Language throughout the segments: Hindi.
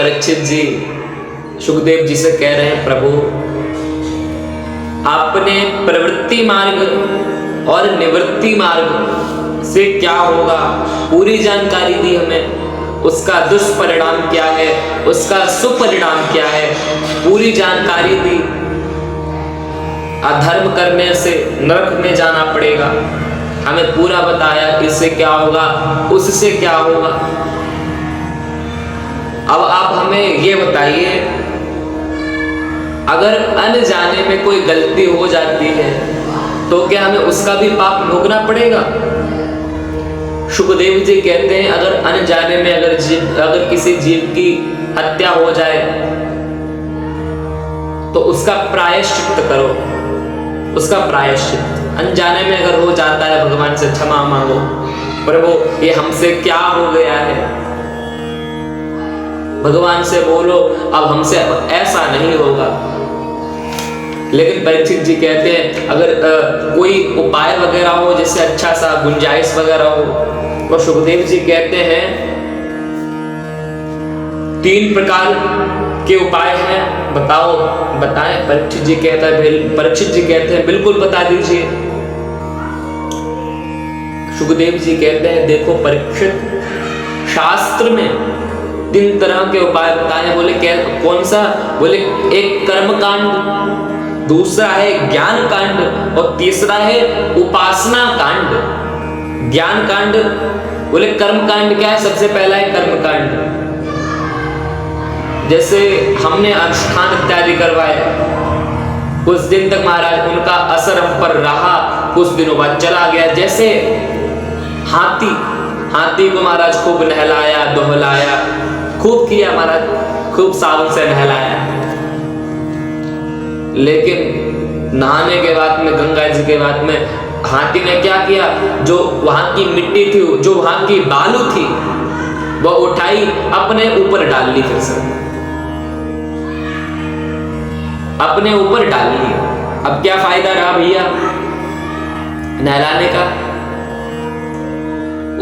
परीक्षित जी सुखदेव जी से कह रहे हैं, प्रभु आपने प्रवृत्ति मार्ग और निवृत्ति मार्ग से क्या होगा पूरी जानकारी दी हमें, उसका दुष्परिणाम क्या है, उसका सुपरिणाम क्या है, पूरी जानकारी दी। अधर्म करने से नरक में जाना पड़ेगा, हमें पूरा बताया इससे क्या होगा, उससे क्या होगा। अब आप हमें ये बताइए, अगर अनजाने में कोई गलती हो जाती है तो क्या हमें उसका भी पाप भोगना पड़ेगा? सुखदेव जी कहते हैं, अगर अनजाने में अगर किसी जीव की हत्या हो जाए तो उसका प्रायश्चित करो, उसका प्रायश्चित। अनजाने में अगर हो जाता है, भगवान से क्षमा मांगो, प्रभु ये हमसे क्या हो गया है, भगवान से बोलो अब हमसे ऐसा नहीं होगा। लेकिन परीक्षित जी कहते हैं, अगर कोई उपाय वगैरह हो, जैसे अच्छा सा गुंजाइश वगैरह हो, तो सुखदेव जी कहते हैं 3 प्रकार के उपाय हैं, बताओ बताएं। परीक्षित जी कहते हैं बिल्कुल बता दीजिए। सुखदेव जी कहते हैं, देखो परीक्षित, शास्त्र में 3 तरह के उपाय बताए। बोले क्या, कौन सा? बोले एक कर्म कांड, दूसरा है ज्ञान कांड और तीसरा है उपासना कांड। ज्ञान कांड, बोले कर्म कांड क्या है? सबसे पहला है कर्म कांड, जैसे हमने अनुष्ठान इत्यादि करवाए, कुछ दिन तक महाराज उनका असर हम पर रहा, कुछ दिनों बाद चला गया। जैसे हाथी को महाराज खूब नहलाया दोहलाया, खूब किया महाराज, खूब साबुन से नहलाया, लेकिन नहाने के बाद में, गंगा जी के बाद में, हाथी ने क्या किया? जो वहां की मिट्टी थी, जो वहां की बालू थी, वो उठाई अपने ऊपर डाल ली, फिर से अपने ऊपर डाल ली। अब क्या फायदा रहा भैया नहलाने का?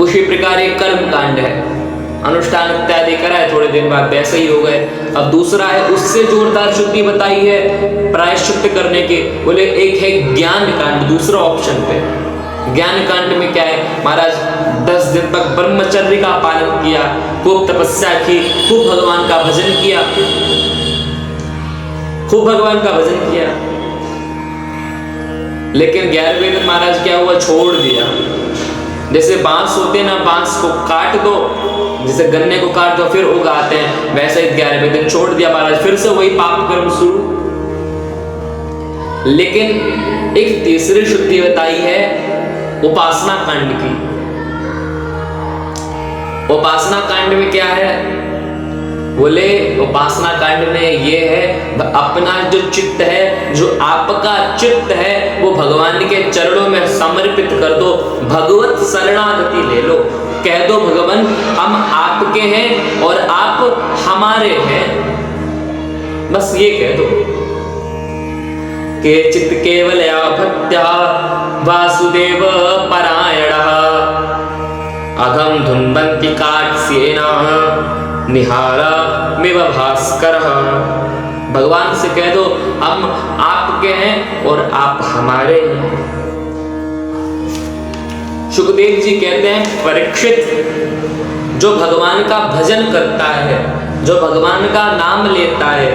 उसी प्रकार एक कर्म कांड है, अनुष्ठान इत्यादि कराए, थोड़े दिन बाद वैसे ही हो गए। अब दूसरा है, उससे जोरदार शुद्धि बताई है प्रायश्चित करने के। बोले एक है ज्ञान कांड, दूसरा ऑप्शन पे। ज्ञान कांड में क्या है महाराज? 10 दिन तक ब्रह्मचर्य का पालन किया, खूब तपस्या की, खूब भगवान का भजन किया, खूब भगवान का भजन किया। लेकिन 11वें दिन महाराज क्या हुआ? छोड़ दिया। जैसे बांस होते ना, बांस को काट दो, जैसे गन्ने को काट दो फिर उगाते हैं, वैसे ही 11वें दिन छोड़ दिया महाराज, फिर से वही पाप कर्म शुरू। लेकिन एक तीसरी शुद्धि बताई है उपासना कांड की। उपासना कांड में क्या है? बोले उपासना कांड में ये है, अपना जो चित्त है, जो आपका चित्त है, वो भगवान के चरणों में समर्पित कर दो, भगवत शरणागति ले लो, कह दो भगवान हम आपके हैं और आप हमारे हैं, बस ये कह दो। के चित्त केवल भक्त्या वासुदेव परायणः अघम धुन्वन्ति काट्स्येन निहारा मिव भास्करः। भगवान से कह दो हम आपके हैं और आप हमारे हैं। सुखदेव जी कहते हैं, परीक्षित, जो भगवान का भजन करता है, जो भगवान का नाम लेता है,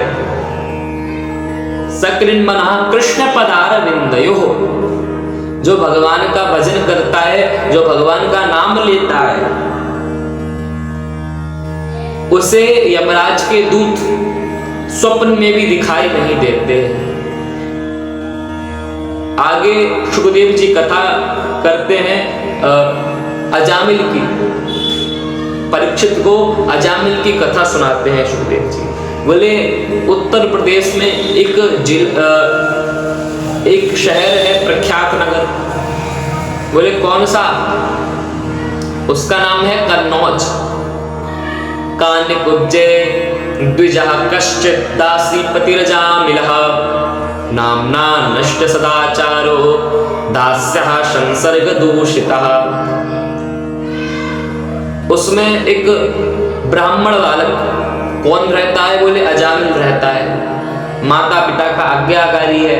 सकृन्मनः कृष्ण पदारविन्दयोः, जो भगवान का भजन करता है, जो भगवान का नाम लेता है, उसे यमराज के दूत स्वप्न में भी दिखाई नहीं देते। आगे सुखदेव जी कथा करते हैं अजामिल की, परीक्षित को अजामिल की कथा सुनाते हैं सुखदेव जी। बोले उत्तर प्रदेश में एक शहर है प्रख्यात नगर। बोले कौन सा? उसका नाम है कन्नौज। कानिकुब्जे द्विजः कश्चित् दासीपतिरजामिलः नाम्ना नष्ट सदाचारो दास्यः संसर्ग दूषितः। उसमें एक ब्राह्मण बालक कौन रहता है? बोले अजामिल रहता है, माता पिता का आज्ञाकारी है,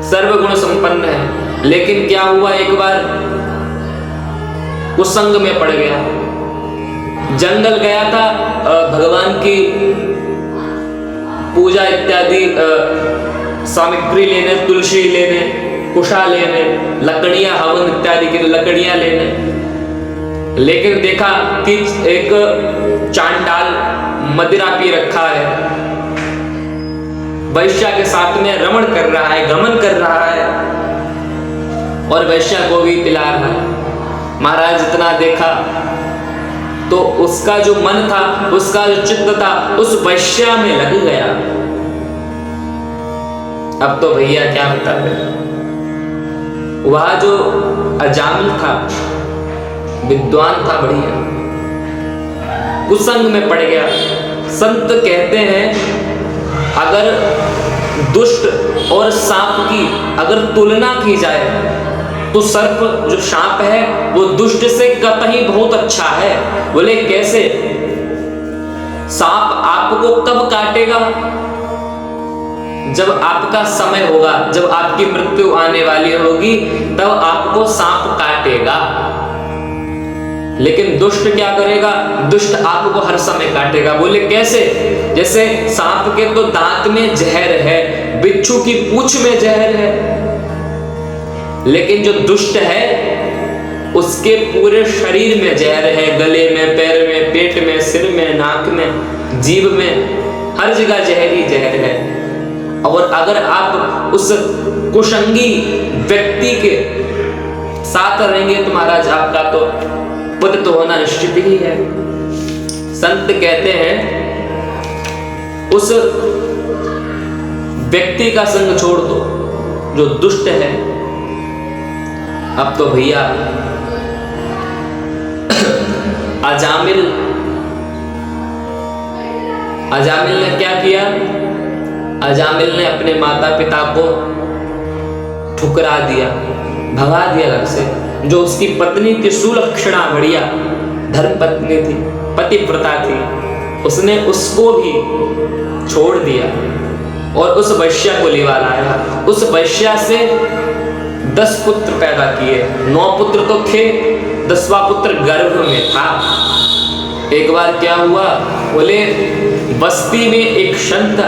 सर्वगुण संपन्न है। लेकिन क्या हुआ, एक बार कुसंग में पड़ गया, जंगल गया था भगवान की पूजा इत्यादि सामग्री लेने, तुलसी लेने, कुशा लेने, लकड़ियां हवन इत्यादि की लकड़ियां लेने। लेकिन देखा कि एक चांडाल मदिरा पी रखा है, वैश्या के साथ में रमण कर रहा है, गमन कर रहा है और वैश्या को भी पिला रहा है। महाराज इतना देखा तो उसका जो मन था, उसका जो चित्त था, उस वैश्या में लग गया। अब तो भैया क्या बता रहे, वह जो अजामिल था, विद्वान था, बढ़िया, कुसंग में पड़ गया। संत कहते हैं अगर दुष्ट और सांप की अगर तुलना की जाए तो सर्प जो सांप है वो दुष्ट से कतई बहुत अच्छा है। बोले कैसे? सांप आपको कब काटेगा? जब आपका समय होगा, जब आपकी मृत्यु आने वाली होगी, तब आपको सांप काटेगा। लेकिन दुष्ट क्या करेगा? दुष्ट आपको हर समय काटेगा। बोले कैसे? जैसे सांप के तो दांत में जहर है, बिच्छू की पूंछ में जहर है, लेकिन जो दुष्ट है उसके पूरे शरीर में जहर है, गले में, पैर में, पेट में, सिर में, नाक में, जीभ में, हर जगह जहरी जहर है। और अगर आप उस कुसंगी व्यक्ति के साथ रहेंगे तो महाराज आपका तो पतित होना निश्चित ही है। संत कहते हैं उस व्यक्ति का संग छोड़ दो जो दुष्ट है। अब तो भैया अजामिल ने क्या किया? अजामिल ने अपने माता पिता को ठुकरा दिया, भगा दिया घर से। जो उसकी पत्नी थी, सुलक्षणा, बढ़िया धर्म पत्नी थी, पतिव्रता थी, उसने उसको भी छोड़ दिया और उस वैश्या को लेवा लाया। उस वैश्या से 10 पुत्र पैदा किए, 9 पुत्र तो थे, 10वां पुत्र गर्भ में था। एक बार क्या हुआ? बोले बस्ती में एक संत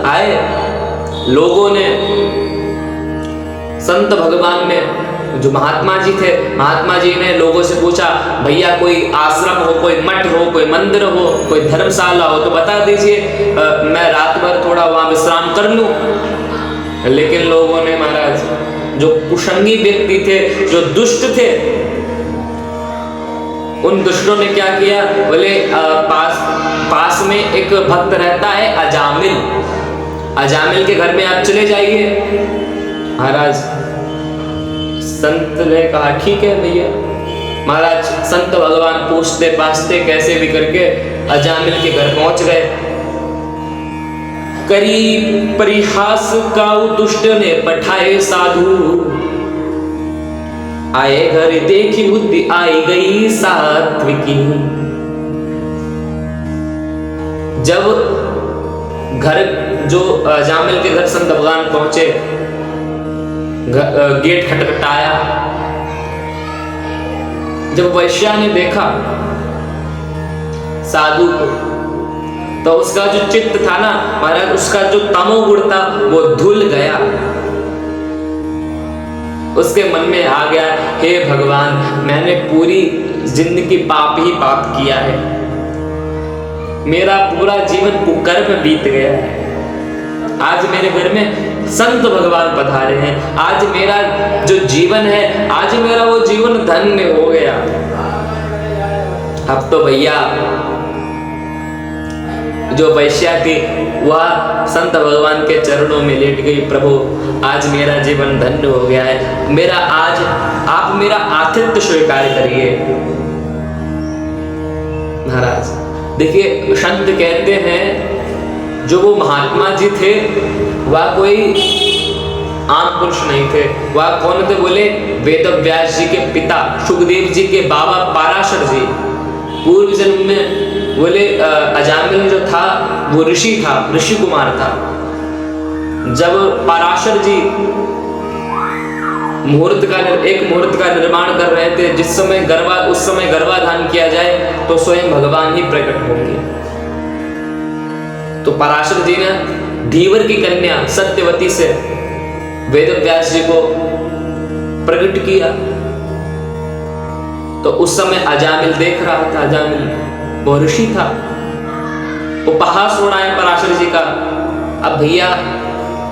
आए, लोगों ने, संत भगवान ने, जो महात्मा जी थे, महात्मा जी ने लोगों से पूछा, भैया कोई आश्रम हो, कोई मठ हो, कोई मंदिर हो, कोई धर्मशाला हो तो बता दीजिए, मैं रात भर थोड़ा वहां विश्राम कर लूं। लेकिन लोगों ने, महाराज, जो कुसंगी व्यक्ति थे, जो दुष्ट थे, उन दुष्टों ने क्या किया? बोले पास में एक भक्त रहता है अजामिल, अजामिल के घर में आप चले जाइए। महाराज संत ने कहा ठीक है भैया। महाराज संत भगवान पूछते पाछते कैसे भी करके अजामिल के घर पहुंच गए। करी परिहास काऊ दुष्ट ने पठाए साधु, आए घर देखी बुद्धि आई गई सात्विकी। जब घर, जो अजामिल के घर संत भगवान पहुंचे, गेट खटखटाया। जब वैश्या ने देखा साधु को, तो उसका जो चित्त था ना महाराज, उसका जो तमोगुण था वो धुल गया। उसके मन में आ गया, हे भगवान, मैंने पूरी जिंदगी पाप ही पाप किया है, मेरा पूरा जीवन कुकर्म में बीत गया है। आज मेरे घर में संत भगवान पधारे हैं, आज मेरा जो जीवन है, आज मेरा वो जीवन धन्य हो गया। अब तो भैया जो वैश्या थी वह संत भगवान के चरणों में लेट गई, प्रभु आज मेरा जीवन धन्य हो गया है, मेरा आज आप मेरा आतिथ्य स्वीकार करिए। महाराज देखिए, संत कहते हैं जो वो महात्मा जी थे वह कोई आम पुरुष नहीं थे। वह कौन थे? बोले वेद व्यास जी के पिता, सुखदेव जी के बाबा पाराशर जी। पूर्व जन्म में बोले अजामिल जो था वो ऋषि था, ऋषि कुमार था। जब पराशर जी एक मुहूर्त का निर्माण कर रहे थे, उस समय गर्भाधान किया जाए तो स्वयं भगवान ही प्रकट होंगे। तो पराशर जी ने धीवर की कन्या सत्यवती से वेद व्यास जी को प्रकट किया। तो उस समय अजामिल देख रहा था, अजामिल वो ऋषि था, उपहास हो रहा है पराशर जी का। अब भैया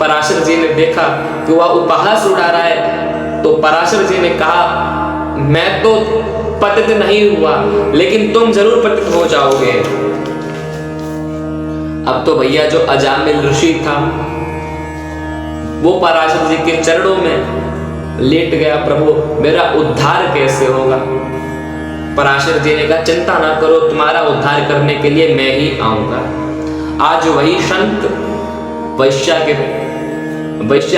पराशर जी ने देखा कि वह उपहास उड़ा रहा है, तो पराशर जी ने कहा मैं तो पतित नहीं हुआ, लेकिन तुम जरूर पतित हो जाओगे। अब तो भैया जो अजामिल ऋषि था वो पराशर जी के चरणों में लेट गया, प्रभु मेरा उद्धार कैसे होगा। पराशर जी ने कहा चिंता ना करो, तुम्हारा उद्धार करने के लिए मैं ही आऊंगा। आज वही संत वैश्या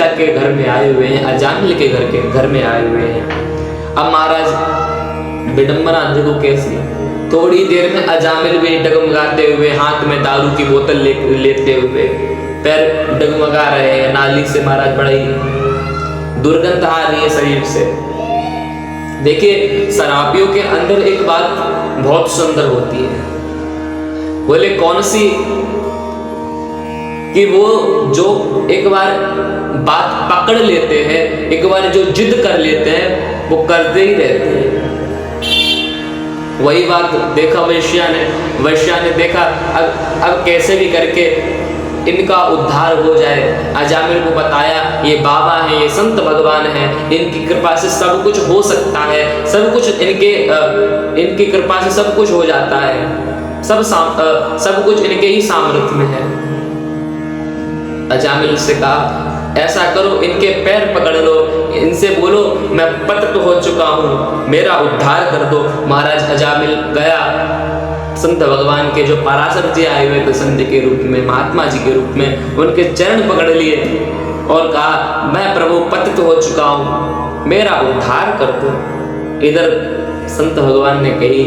के घर में आए हुए हैं, अजामिल के घर में आए हुए हैं। अब महाराज विडंबना देखो कैसी, थोड़ी देर में अजामिल भी डगमगाते हुए, हाथ में दारू की बोतल लेते हुए, पैर डगमगा रहे हैं, नाली से महाराज बड़ी दुर्गंध आ रही है शरीर से। देखिए शराबियों के अंदर एक बात बहुत सुंदर होती है, बोले कौन सी, कि वो जो एक बार बात पकड़ लेते हैं, एक बार जो जिद कर लेते हैं वो करते ही रहते हैं। वही बात देखा वैश्या ने देखा अब कैसे भी करके इनका उद्धार हो जाए। अजामिल को बताया ये बाबा है, ये संत भगवान है, इनकी कृपा से सब कुछ हो सकता है, सब कुछ इनकी कृपा से सब कुछ हो जाता है, सब कुछ इनके ही सामर्थ्य में है। अजामिल से कहा ऐसा करो, इनके पैर पकड़ लो, इनसे बोलो मैं पतित हो चुका हूँ, मेरा उद्धार कर दो। महाराज अजामिल गया, संत भगवान के जो पराशर जी आए हुए थे संत के रूप में, महात्मा जी के रूप में, उनके चरण पकड़ लिए और कहा मैं प्रभु पतित हो चुका हूँ, मेरा उद्धार कर दो। इधर संत भगवान ने कही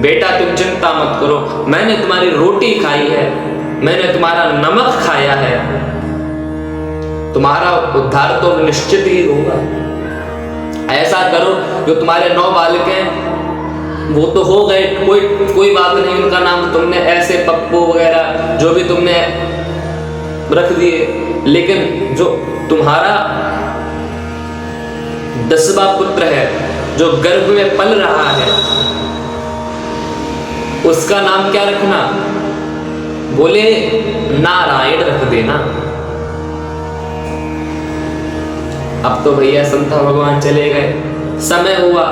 बेटा तुम चिंता मत करो, मैंने तुम्हारी रोटी खाई है, मैंने तुम्हारा नमक खाया है, तुम्हारा उद्धार तो निश्चित ही होगा। ऐसा करो जो तुम्हारे 9 बालक हैं वो तो हो गए, कोई बात नहीं, उनका नाम तुमने ऐसे पप्पू वगैरह जो भी तुमने रख दिए, लेकिन जो तुम्हारा 10वां पुत्र है जो गर्भ में पल रहा है उसका नाम क्या रखना? बोले नारायण रख देना। अब तो भैया संत भगवान चले गए, समय हुआ,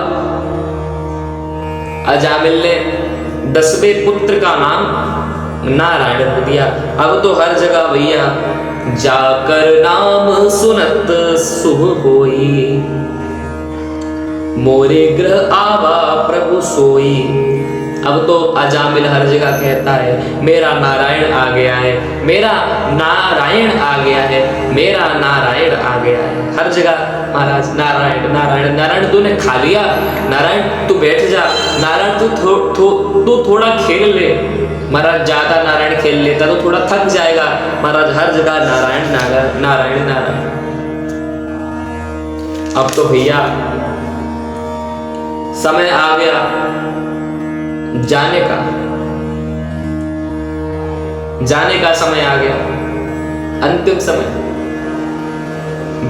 अजामिल ने 10वें पुत्र का नाम नारायण रख दिया। अब तो हर जगह भैया जाकर नाम सुनत सुह होई, मोरे गृह आवा प्रभु सोई। अब तो अजामिल हर जगह कहता है मेरा नारायण आ गया है, मेरा नारायण आ गया है, मेरा नारायण आ गया है। हर जगह महाराज नारायण नारायण नारायण, तूने खा लिया, नारायण तू बैठ जा, नारायण तू थोड़ा खेल ले। महाराज ज्यादा नारायण खेल लेता तो थोड़ा थक जाएगा। महाराज हर जगह नारायण नारायण नारायण नारायण। अब तो भैया समय आ गया जाने का समय आ गया, अंतिम समय।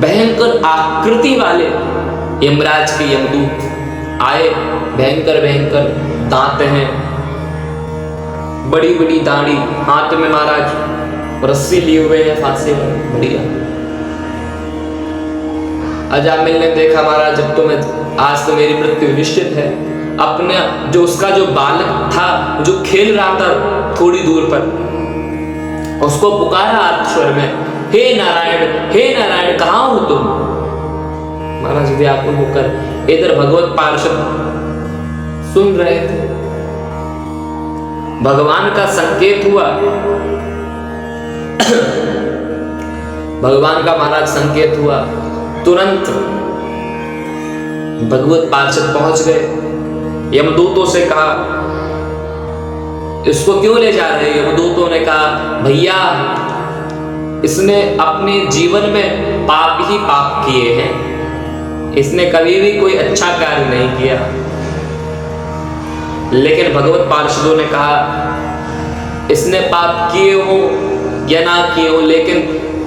भयंकर आकृति वाले यमराज के यमदूत आए, भयंकर दांत हैं, बड़ी बड़ी दाढ़ी, हाथ में महाराज रस्सी लिए हुए हैं फांसी में, बढ़िया। अजामिल ने देखा महाराज जब तो मैं आज तो मेरी मृत्यु निश्चित है। अपने जो उसका जो बालक था जो खेल रहा था थोड़ी दूर पर, उसको पुकारा स्वर में, हे नारायण कहाँ हो तुम? महाराज व्याकुल होकर इधर भगवत पार्षद सुन रहे थे। भगवान का संकेत हुआ भगवान का महाराज संकेत हुआ, तुरंत भगवत पार्षद पहुंच गए, यमदूतों से कहा इसको क्यों ले जा रहे हो? यमदूतों ने कहा भैया इसने अपने जीवन में पाप ही पाप किए हैं, इसने कभी भी कोई अच्छा कार्य नहीं किया। लेकिन भगवत पार्षदों ने कहा इसने पाप किए हो या ना किए हो, लेकिन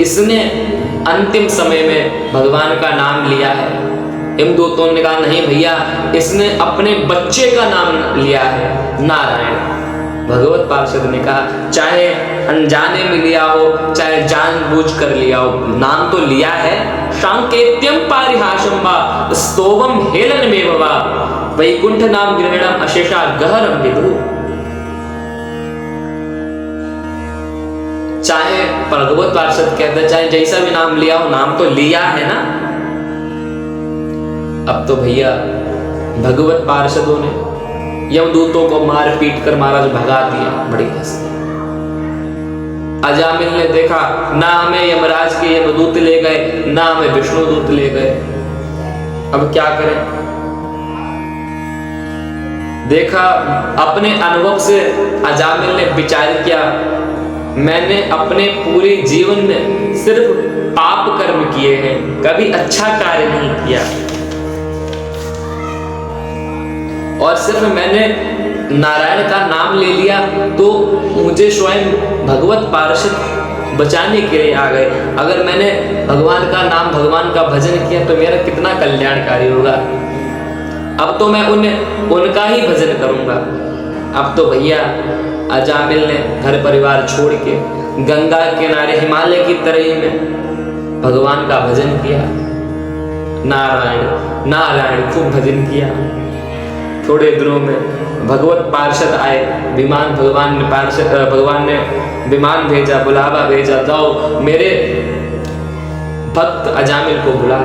इसने अंतिम समय में भगवान का नाम लिया है। यमदूतों ने कहा नहीं भैया, इसने अपने बच्चे का नाम लिया है, नारायण। भगवत पार्षद ने कहा चाहे अनजाने में लिया हो, चाहे जानबूझ कर लिया हो, नाम तो लिया है। सांकेत्यम पारिहासम वा स्तोवम हेलनमेव वा वैकुंठ नाम ग्रहणम अशेषा गहरम विदु। चाहे भगवत पार्षद कहते हैं चाहे जैसा भी नाम लिया हो, नाम तो लिया है ना। अब तो भैया भगवत पार्षदों ने यमदूतों को मार पीट कर महाराज भगा दिया बड़ी हंसी। अजामिल ने देखा ना हमें यमराज के यमदूत ले गए, ना हमें विष्णुदूत ले गए, अब क्या करें? देखा अपने अनुभव से अजामिल ने विचार किया, मैंने अपने पूरे जीवन में सिर्फ पाप कर्म किए हैं, कभी अच्छा कार्य नहीं किया, और सिर्फ मैंने नारायण का नाम ले लिया तो मुझे स्वयं भगवत पार्षद बचाने के लिए आ गए। अगर मैंने भगवान का नाम, भगवान का भजन किया तो मेरा कितना कल्याणकारी होगा। अब तो मैं उनका ही भजन करूंगा। अब तो भैया अजामिल ने घर परिवार छोड़ के गंगा किनारे हिमालय की तराई में भगवान का भजन किया, नारायण नारायण खूब भजन किया। थोड़े दिनों में भगवत पार्षद आए, भगवान ने विमान भेजा, बुलावा भेजा, जाओ मेरे भक्त अजामिल को बुला।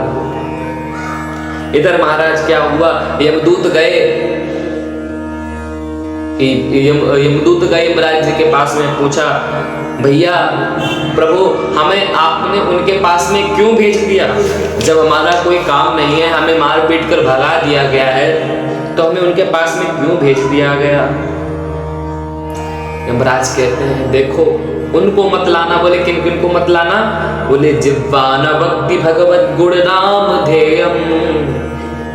इधर महाराज क्या हुआ, यमदूत गए यमराज जी के पास में, पूछा भैया प्रभु हमें आपने उनके पास में क्यों भेज दिया? जब हमारा कोई काम नहीं है, हमें मार पीट कर भगा दिया गया है, तो हमें उनके पास में क्यों भेज दिया गया? यमराज कहते हैं देखो उनको मत लाना। बोले किन किन को मत लाना? बोले जिह्वान भक्ति भगवत गुण नाम ध्येयम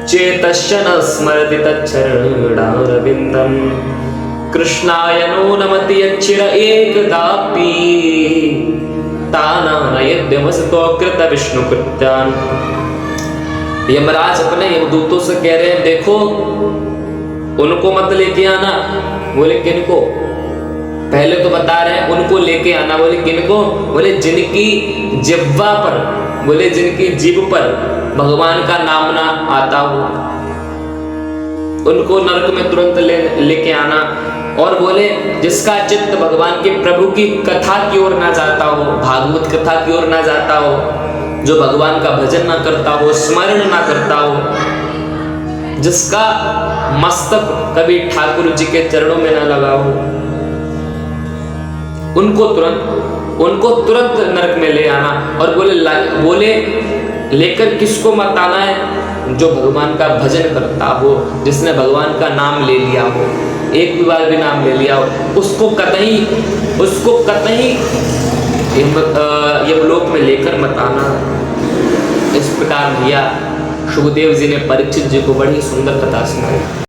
चेतश्च न स्मरति तच्चरणारविंदम कृष्णाय नो नमति यच्चिर एकदापि तानानयद्यमसतो कृत विष्णु कृत्यान। यमराज अपने यमदूतों से कह रहे हैं देखो उनको मत लेके आना। बोले किनको? पहले तो बता रहे हैं उनको लेके आना। बोले किनको? बोले जिनकी जिह्वा पर, बोले जिनकी जीभ पर भगवान का नाम ना आता हो, उनको नरक में तुरंत लेके आना। और बोले जिसका चित्त भगवान के प्रभु की कथा की ओर ना जाता हो, भागवत कथा की ओर ना जाता हो, जो भगवान का भजन ना करता हो, स्मरण ना करता हो, जिसका मस्तक कभी ठाकुर जी के चरणों में ना लगा हो, उनको तुरंत नरक में ले आना। और बोले लेकर किसको मत आना है? जो भगवान का भजन करता हो, जिसने भगवान का नाम ले लिया हो, एक भी बार भी नाम ले लिया हो, उसको कतई यमलोक में लेकर मत आना। इस प्रकार भैया सुखदेव जी ने परीक्षित जी को बड़ी सुंदर कथा सुनाई।